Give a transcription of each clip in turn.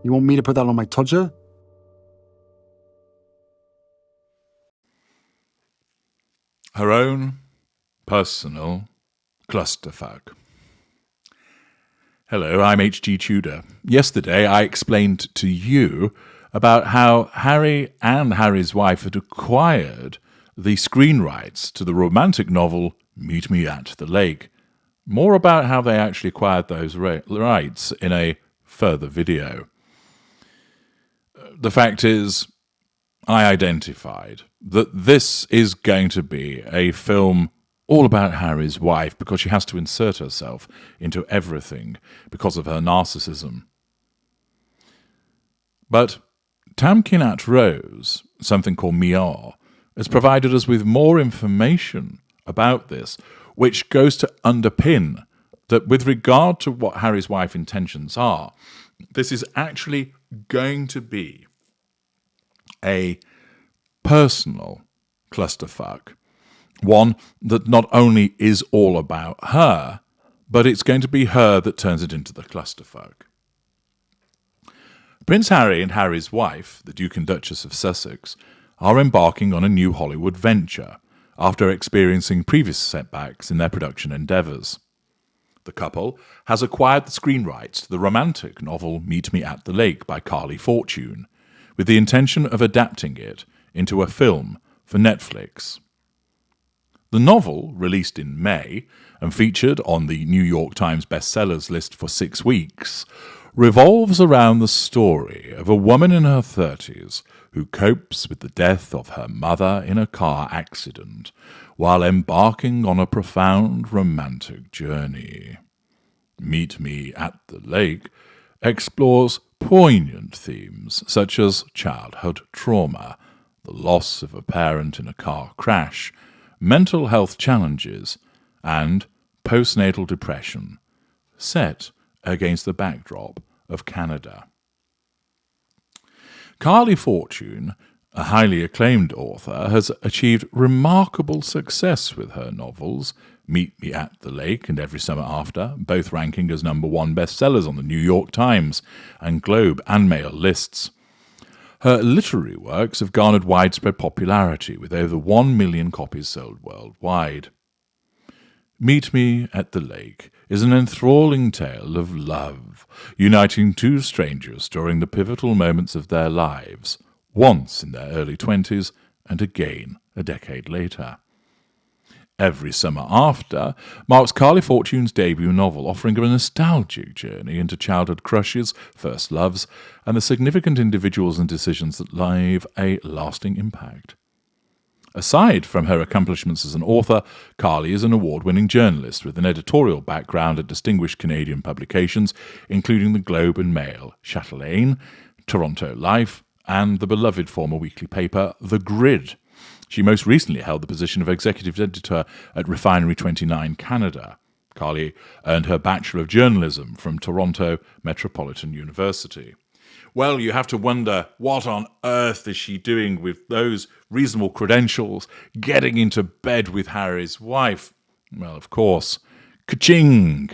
You want me to put that on my tudger? Her own personal clusterfuck. Hello, I'm H.G. Tudor. Yesterday I explained to you about how Harry and Harry's wife had acquired the screen rights to the romantic novel Meet Me at the Lake. More about how they actually acquired those rights in a further video. The fact is, I identified that this is going to be a film all about Harry's wife because she has to insert herself into everything because of her narcissism. But Tamkinat Rose, something called Miar, has provided us with more information about this, which goes to underpin that with regard to what Harry's wife's intentions are, this is actually going to be a personal clusterfuck. One that not only is all about her, but it's going to be her that turns it into the clusterfuck. Prince Harry and Harry's wife, the Duke and Duchess of Sussex, are embarking on a new Hollywood venture after experiencing previous setbacks in their production endeavours. The couple has acquired the screen rights to the romantic novel Meet Me at the Lake by Carly Fortune, with the intention of adapting it into a film for Netflix. The novel, released in May and featured on the New York Times bestsellers list for 6 weeks, revolves around the story of a woman in her 30s who copes with the death of her mother in a car accident while embarking on a profound romantic journey. Meet Me at the Lake explores poignant themes such as childhood trauma, the loss of a parent in a car crash, mental health challenges, and postnatal depression, set against the backdrop of Canada. Carly Fortune, a highly acclaimed author, has achieved remarkable success with her novels, Meet Me at the Lake and Every Summer After, both ranking as #1 bestsellers on the New York Times and Globe and Mail lists. Her literary works have garnered widespread popularity, with over 1 million copies sold worldwide. Meet Me at the Lake is an enthralling tale of love, uniting two strangers during the pivotal moments of their lives, once in their early 20s and again a decade later. Every Summer After marks Carly Fortune's debut novel, offering a nostalgic journey into childhood crushes, first loves, and the significant individuals and decisions that leave a lasting impact. Aside from her accomplishments as an author, Carly is an award-winning journalist with an editorial background at distinguished Canadian publications, including the Globe and Mail, Chatelaine, Toronto Life, and the beloved former weekly paper The Grid. She most recently held the position of executive editor at Refinery 29 Canada. Carly earned her Bachelor of Journalism from Toronto Metropolitan University. Well, you have to wonder, what on earth is she doing with those reasonable credentials, getting into bed with Harry's wife? Well, of course, ka-ching!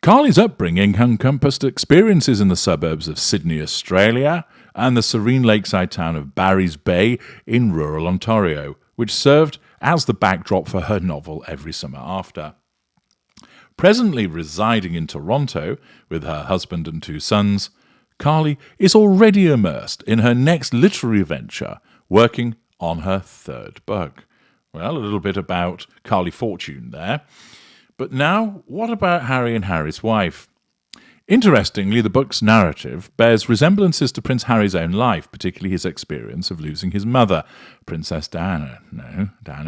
Carly's upbringing encompassed experiences in the suburbs of Sydney, Australia, and the serene lakeside town of Barry's Bay in rural Ontario, which served as the backdrop for her novel Every Summer After. Presently residing in Toronto with her husband and 2 sons, Carly is already immersed in her next literary venture, working on her 3rd book. Well, a little bit about Carly Fortune there. But now, what about Harry and Harry's wife? Interestingly, the book's narrative bears resemblances to Prince Harry's own life, particularly his experience of losing his mother, Princess Diana,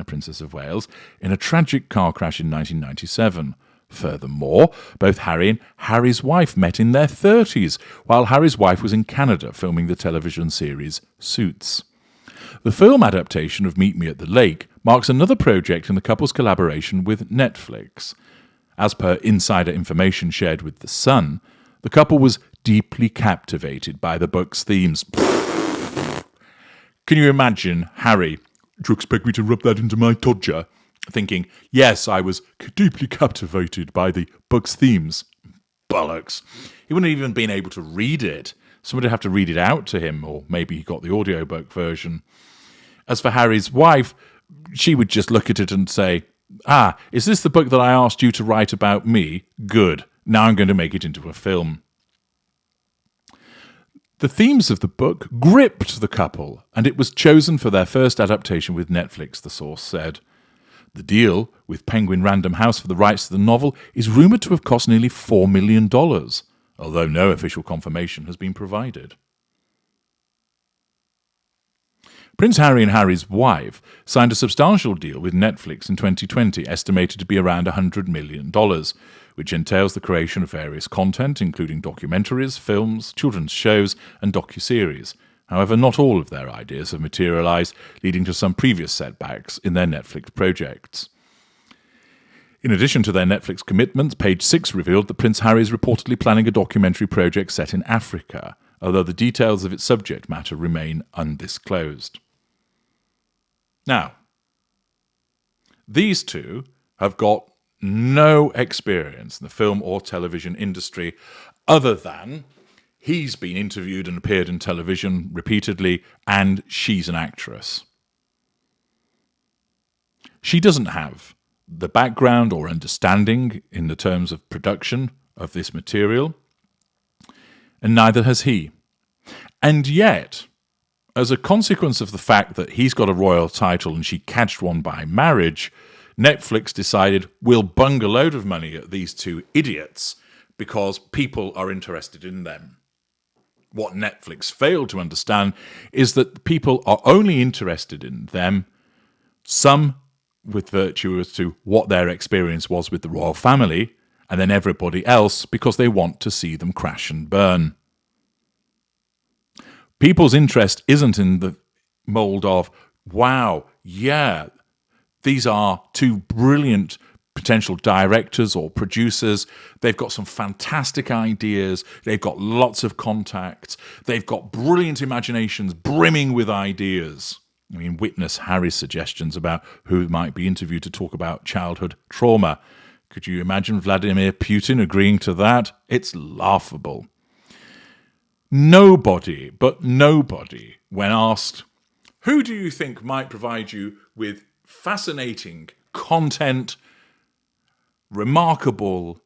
Princess of Wales, in a tragic car crash in 1997. Furthermore, both Harry and Harry's wife met in their 30s, while Harry's wife was in Canada filming the television series Suits. The film adaptation of Meet Me at the Lake marks another project in the couple's collaboration with Netflix. As per insider information shared with The Sun, the couple was deeply captivated by the book's themes. Can you imagine Harry, do you expect me to rub that into my todger? Thinking, yes, I was deeply captivated by the book's themes. bollocks. He wouldn't have even been able to read it. Somebody would have to read it out to him, or maybe he got the audiobook version. As for Harry's wife, she would just look at it and say, is this the book that I asked you to write about me? Good. Now I'm going to make it into a film. The themes of the book gripped the couple, and it was chosen for their first adaptation with Netflix, the source said. The deal with Penguin Random House for the rights to the novel is rumoured to have cost nearly $4 million, although no official confirmation has been provided. Prince Harry and Harry's wife signed a substantial deal with Netflix in 2020, estimated to be around $100 million, which entails the creation of various content, including documentaries, films, children's shows, and docuseries. However, not all of their ideas have materialised, leading to some previous setbacks in their Netflix projects. In addition to their Netflix commitments, Page 6 revealed that Prince Harry is reportedly planning a documentary project set in Africa, although the details of its subject matter remain undisclosed. Now, these two have got no experience in the film or television industry other than he's been interviewed and appeared in television repeatedly, and she's an actress. She doesn't have the background or understanding in the terms of production of this material, and neither has he. And yet, as a consequence of the fact that he's got a royal title and she catched one by marriage, Netflix decided we'll bung a load of money at these two idiots because people are interested in them. What Netflix failed to understand is that people are only interested in them, some with virtue as to what their experience was with the royal family, and then everybody else because they want to see them crash and burn. People's interest isn't in the mould of, wow, yeah, these are two brilliant potential directors or producers. They've got some fantastic ideas. They've got lots of contacts. They've got brilliant imaginations brimming with ideas. I mean, witness Harry's suggestions about who might be interviewed to talk about childhood trauma. Could you imagine Vladimir Putin agreeing to that? It's laughable. Nobody, when asked, who do you think might provide you with fascinating content, remarkable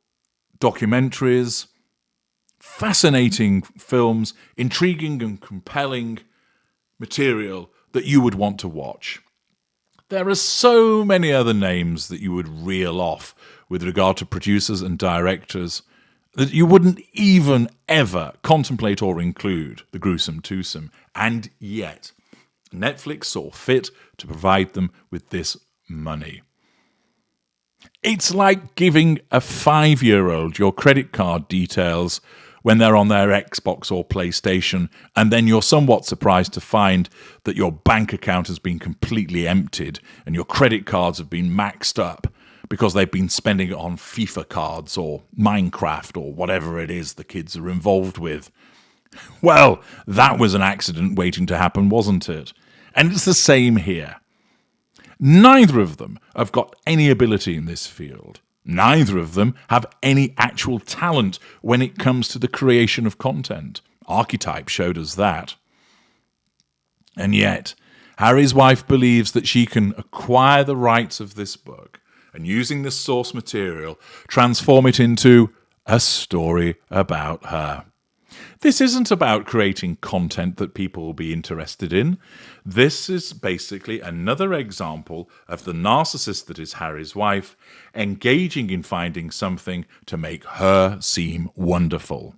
documentaries, fascinating films, intriguing and compelling material that you would want to watch? There are so many other names that you would reel off with regard to producers and directors that you wouldn't even ever contemplate or include the gruesome twosome. And yet, Netflix saw fit to provide them with this money. It's like giving a 5-year-old your credit card details when they're on their Xbox or PlayStation, and then you're somewhat surprised to find that your bank account has been completely emptied and your credit cards have been maxed up because they've been spending it on FIFA cards or Minecraft or whatever it is the kids are involved with. Well, that was an accident waiting to happen, wasn't it? And it's the same here. Neither of them have got any ability in this field. Neither of them have any actual talent when it comes to the creation of content. Archetype showed us that. And yet, Harry's wife believes that she can acquire the rights of this book and, using this source material, transform it into a story about her. This isn't about creating content that people will be interested in. This is basically another example of the narcissist that is Harry's wife engaging in finding something to make her seem wonderful.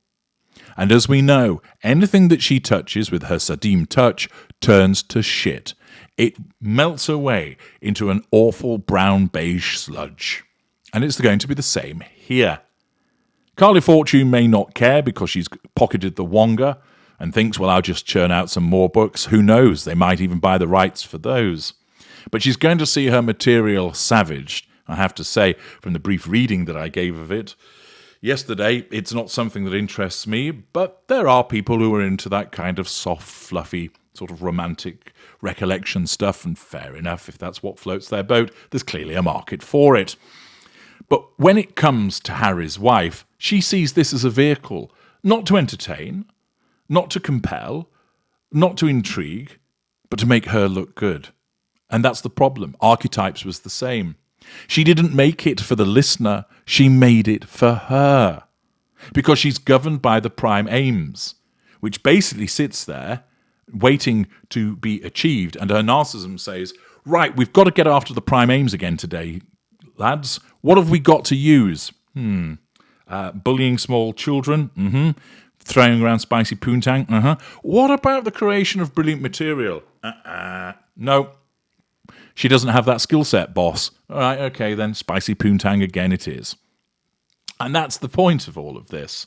And as we know, anything that she touches with her Sadim touch turns to shit. It melts away into an awful brown beige sludge. And it's going to be the same here. Carly Fortune may not care because she's pocketed the Wonga and thinks, well, I'll just churn out some more books. Who knows? They might even buy the rights for those. But she's going to see her material savaged. I have to say, from the brief reading that I gave of it yesterday, it's not something that interests me, but there are people who are into that kind of soft, fluffy, sort of romantic recollection stuff, and fair enough, if that's what floats their boat, there's clearly a market for it. But when it comes to Harry's wife, she sees this as a vehicle, not to entertain, not to compel, not to intrigue, but to make her look good. And that's the problem. Archetypes was the same. She didn't make it for the listener, she made it for her. Because she's governed by the prime aims, which basically sits there waiting to be achieved. And her narcissism says, right, we've got to get after the prime aims again today, lads. What have we got to use? Bullying small children? Throwing around spicy poontang? What about the creation of brilliant material? No. She doesn't have that skill set, boss. All right, okay, then spicy poontang again it is. And that's the point of all of this.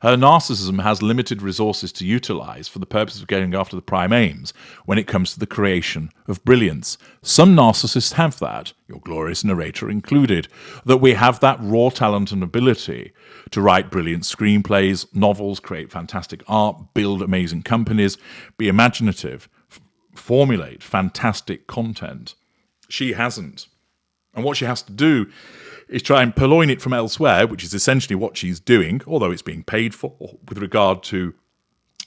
Her narcissism has limited resources to utilize for the purpose of going after the prime aims when it comes to the creation of brilliance. Some narcissists have that, your glorious narrator included, that we have that raw talent and ability to write brilliant screenplays, novels, create fantastic art, build amazing companies, be imaginative, formulate fantastic content. She hasn't. And what she has to do is try and purloin it from elsewhere, which is essentially what she's doing, although it's being paid for with regard to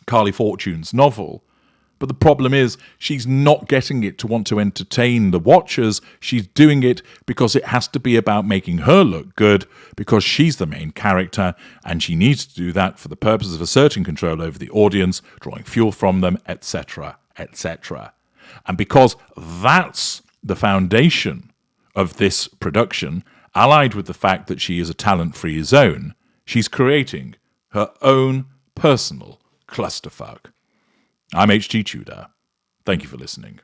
Carly Fortune's novel. But the problem is she's not getting it to want to entertain the watchers. She's doing it because it has to be about making her look good, because she's the main character, and she needs to do that for the purpose of asserting control over the audience, drawing fuel from them, etc., etc. And because that's the foundation of this production, allied with the fact that she is a talent-free zone, she's creating her own personal clusterfuck. I'm H.G. Tudor. Thank you for listening.